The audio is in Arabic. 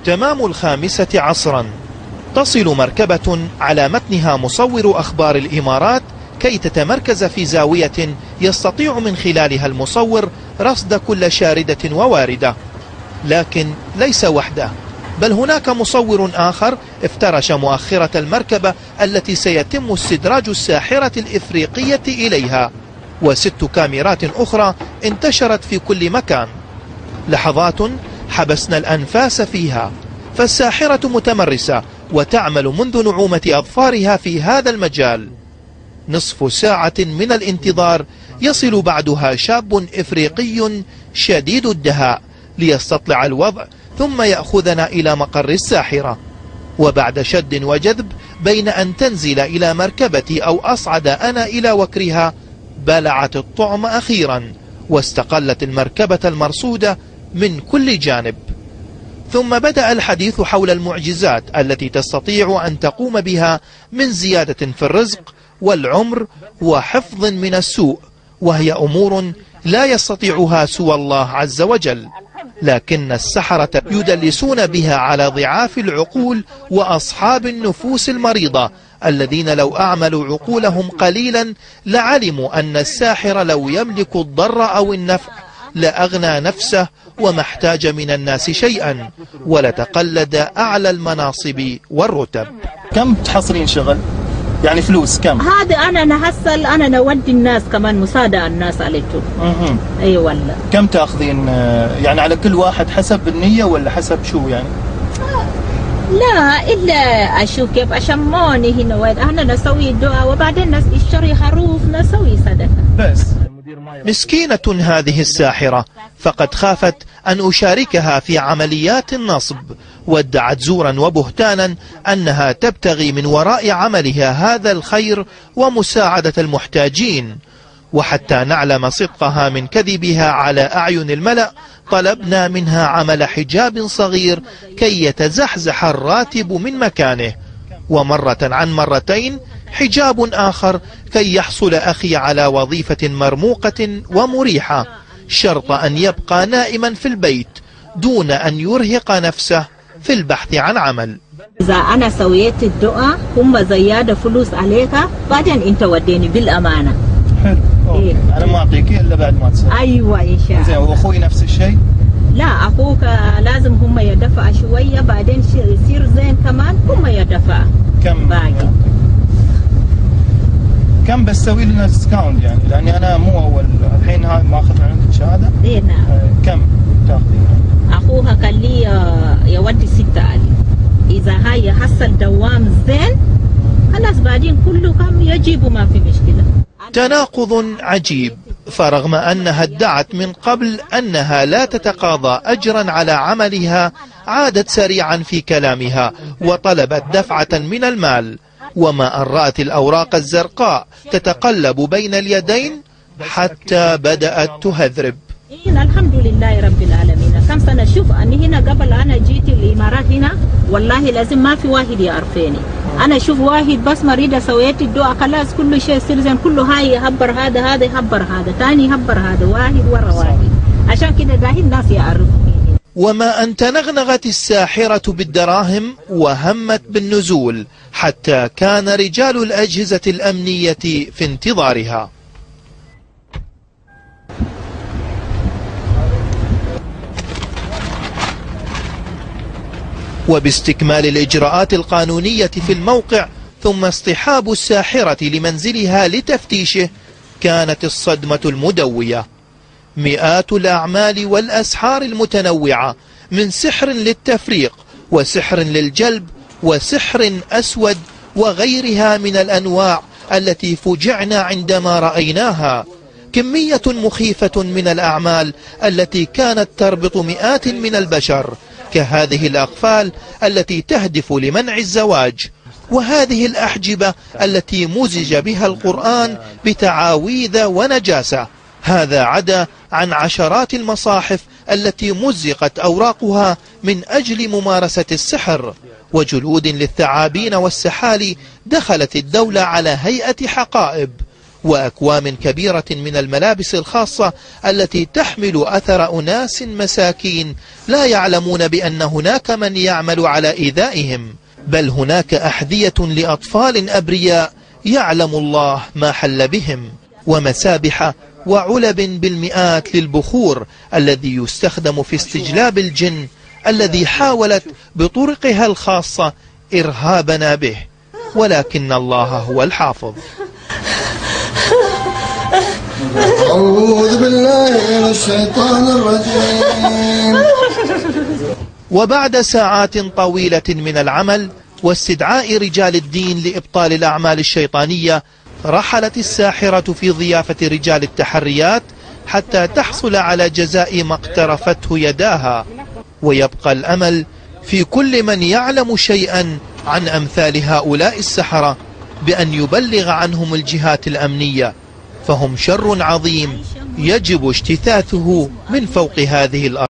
تمام 5 عصرا تصل مركبة على متنها مصور أخبار الإمارات كي تتمركز في زاوية يستطيع من خلالها المصور رصد كل شاردة وواردة، لكن ليس وحده، بل هناك مصور آخر افترش مؤخرة المركبة التي سيتم استدراج الساحرة الإفريقية إليها، و6 كاميرات أخرى انتشرت في كل مكان. لحظات حبسنا الأنفاس فيها، فالساحرة متمرسة وتعمل منذ نعومة أظفارها في هذا المجال. نصف ساعة من الانتظار يصل بعدها شاب إفريقي شديد الدهاء ليستطلع الوضع، ثم يأخذنا إلى مقر الساحرة. وبعد شد وجذب بين أن تنزل إلى مركبتي أو أصعد أنا إلى وكرها، بلعت الطعم أخيرا واستقلت المركبة المرصودة من كل جانب. ثم بدأ الحديث حول المعجزات التي تستطيع أن تقوم بها من زيادة في الرزق والعمر وحفظ من السوء، وهي أمور لا يستطيعها سوى الله عز وجل، لكن السحرة يدلسون بها على ضعاف العقول وأصحاب النفوس المريضة، الذين لو أعملوا عقولهم قليلا لعلموا أن الساحر لو يملك الضر أو النفع لأغنى نفسه وما احتاج من الناس شيئا، ولتقلد أعلى المناصب والرتب. كم تحصلين شغل؟ يعني فلوس كم؟ هذا أنا نحصل، أنا نودي الناس كمان مساعدة الناس عليكم. أي والله. كم تأخذين يعني على كل واحد حسب النية ولا حسب شو يعني؟ لا إلا أشوف كيف أشموني هنا وين أنا نسوي الدعاء وبعدين نشتري خروف نسوي صدقة بس. مسكينة هذه الساحرة، فقد خافت أن أشاركها في عمليات النصب، وادعت زورا وبهتانا أنها تبتغي من وراء عملها هذا الخير ومساعدة المحتاجين. وحتى نعلم صدقها من كذبها على أعين الملأ طلبنا منها عمل حجاب صغير كي يتزحزح الراتب من مكانه، ومرة عن مرتين حجاب آخر كي يحصل أخي على وظيفة مرموقة ومريحة، شرط أن يبقى نائما في البيت دون أن يرهق نفسه في البحث عن عمل. إذا أنا سويت الدعاء هم زيادة فلوس عليك، بعدين أنت وديني بالأمانة. حلو. إيه؟ أنا ما أعطيكي إلا بعد ما تسوي. أيوة إن شاء الله. زين، وأخوي نفس الشيء؟ لا، أخوك لازم هم يدفع شوية، بعدين يصير زين كمان هم يدفع. كم باقي؟ كم بسوي لنا ديسكاونت يعني؟ لأني أنا مو أول الحين هاي ما أخذ عندك شهادة. إيه نعم. كم تاخذين؟ أخوها قال لي يودي 6,000. إذا هاي يحصل دوام زين خلاص بعدين كله كم يجيبوا ما في مشكلة. تناقض عجيب، فرغم أنها ادعت من قبل أنها لا تتقاضى أجرا على عملها، عادت سريعا في كلامها وطلبت دفعة من المال، وما أن رأت الأوراق الزرقاء تتقلب بين اليدين حتى بدأت تهذرب. الحمد لله رب العالمين. كم سنة شوف أني هنا قبل أنا جيت الإمارات هنا والله لازم ما في واحد يعرفني. أنا شوف واحد بس مريضة سويت الدعاء خلاص كل شيء يصير زين، كله هاي يهبر هذا يهبر هذا تاني يهبر هذا، واحد ورا واحد، عشان كده داهي الناس يعرفوني. وما أن تنغنغت الساحرة بالدراهم وهمت بالنزول، حتى كان رجال الأجهزة الأمنية في انتظارها. وباستكمال الإجراءات القانونية في الموقع ثم اصطحاب الساحرة لمنزلها لتفتيشه، كانت الصدمة المدوية. مئات الأعمال والأسحار المتنوعة، من سحر للتفريق وسحر للجلب وسحر أسود وغيرها من الأنواع التي فجعنا عندما رأيناها. كمية مخيفة من الأعمال التي كانت تربط مئات من البشر، كهذه الأقفال التي تهدف لمنع الزواج، وهذه الأحجبة التي مزج بها القرآن بتعاويذ ونجاسة. هذا عدا عن عشرات المصاحف التي مزقت أوراقها من أجل ممارسة السحر، وجلود للثعابين والسحالي دخلت الدولة على هيئة حقائب، وأكوام كبيرة من الملابس الخاصة التي تحمل أثر أناس مساكين لا يعلمون بأن هناك من يعمل على إيذائهم، بل هناك أحذية لأطفال أبرياء يعلم الله ما حل بهم، ومسابح وعلب بالمئات للبخور الذي يستخدم في استجلاب الجن الذي حاولت بطرقها الخاصة إرهابنا به، ولكن الله هو الحافظ. أعوذ بالله من الشيطان الرجيم. وبعد ساعات طويلة من العمل واستدعاء رجال الدين لإبطال الأعمال الشيطانية، رحلت الساحرة في ضيافة رجال التحريات حتى تحصل على جزاء ما اقترفته يداها. ويبقى الأمل في كل من يعلم شيئا عن أمثال هؤلاء السحرة بأن يبلغ عنهم الجهات الأمنية، فهم شر عظيم يجب اجتثاثه من فوق هذه الأرض.